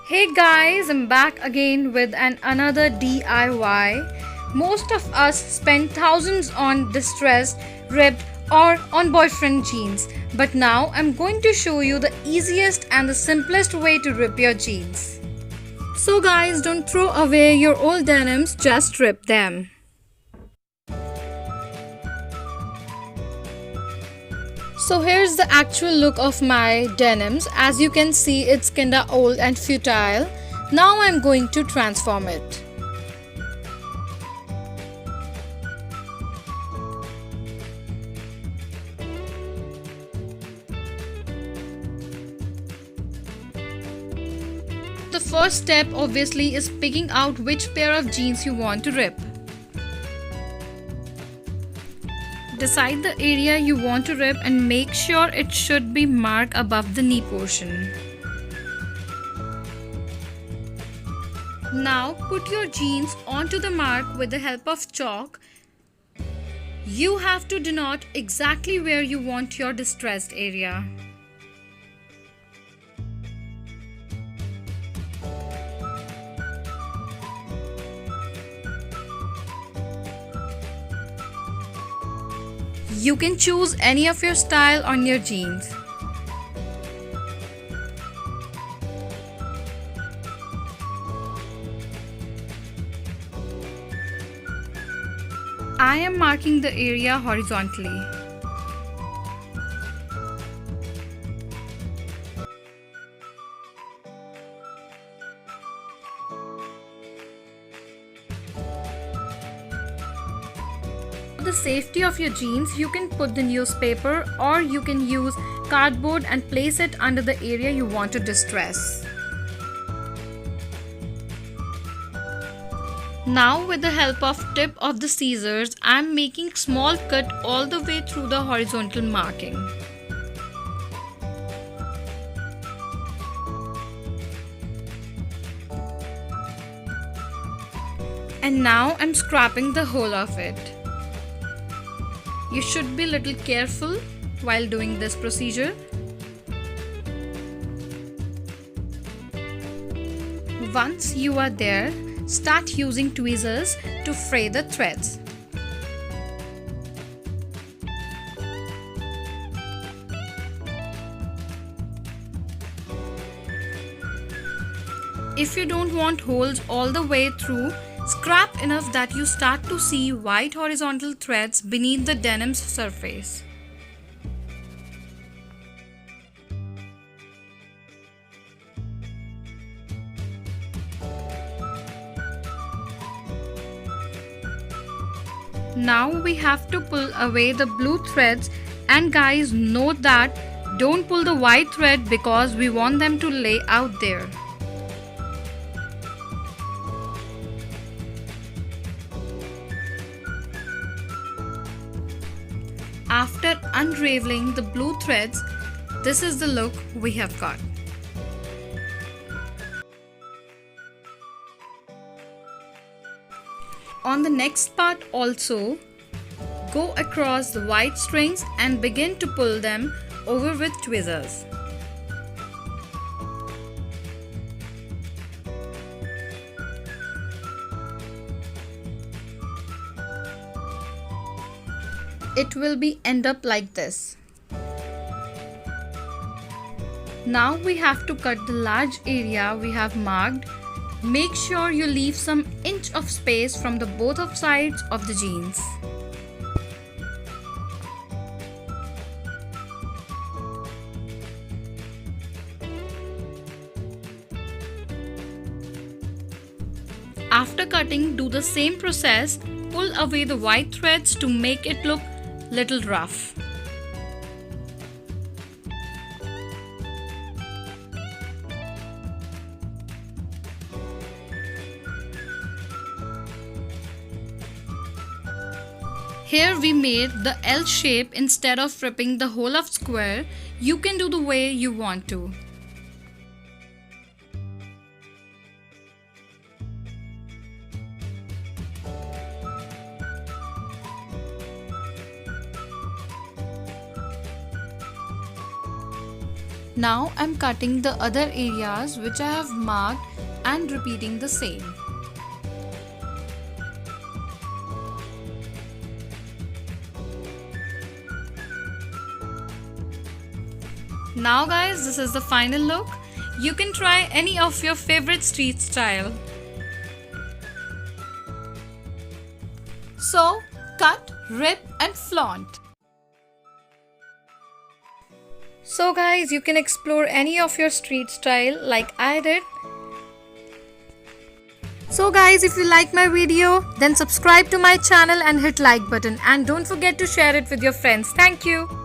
Hey guys, I'm back again with another DIY. Most of us spend thousands on distressed, ripped, or on boyfriend jeans. But now I'm going to show you the easiest and the simplest way to rip your jeans. So guys, don't throw away your old denims, just rip them. So here's the actual look of my denims. As you can see, it's kinda old and futile. Now I'm going to transform it. The first step obviously is picking out which pair of jeans you want to rip. Decide the area you want to rip and make sure it should be marked above the knee portion. Now put your jeans onto the mark with the help of chalk. You have to denote exactly where you want your distressed area. You can choose any of your style on your jeans. I am marking the area horizontally. For the safety of your jeans, you can put the newspaper or you can use cardboard and place it under the area you want to distress. Now with the help of tip of the scissors, I am making small cut all the way through the horizontal marking. And now I'm scraping the whole of it. You should be a little careful while doing this procedure. Once you are there, start using tweezers to fray the threads. If you don't want holes all the way through, scrap enough that you start to see white horizontal threads beneath the denim's surface. Now we have to pull away the blue threads, and guys, note that don't pull the white thread because we want them to lay out there. After unraveling the blue threads, this is the look we have got. On the next part also, go across the white strings and begin to pull them over with tweezers. It will end up like this. Now we have to cut the large area we have marked. Make sure you leave some inch of space from the both of sides of the jeans. After cutting, do the same process. Pull away the white threads to make it look little rough. Here we made the L shape instead of ripping the whole of square. You can do the way you want to. Now I'm cutting the other areas which I have marked and repeating the same. Now guys, this is the final look. You can try any of your favorite street style. So, cut, rip and flaunt. So guys, you can explore any of your street style like I did. So guys, if you like my video, then subscribe to my channel and hit like button, and don't forget to share it with your friends. Thank you.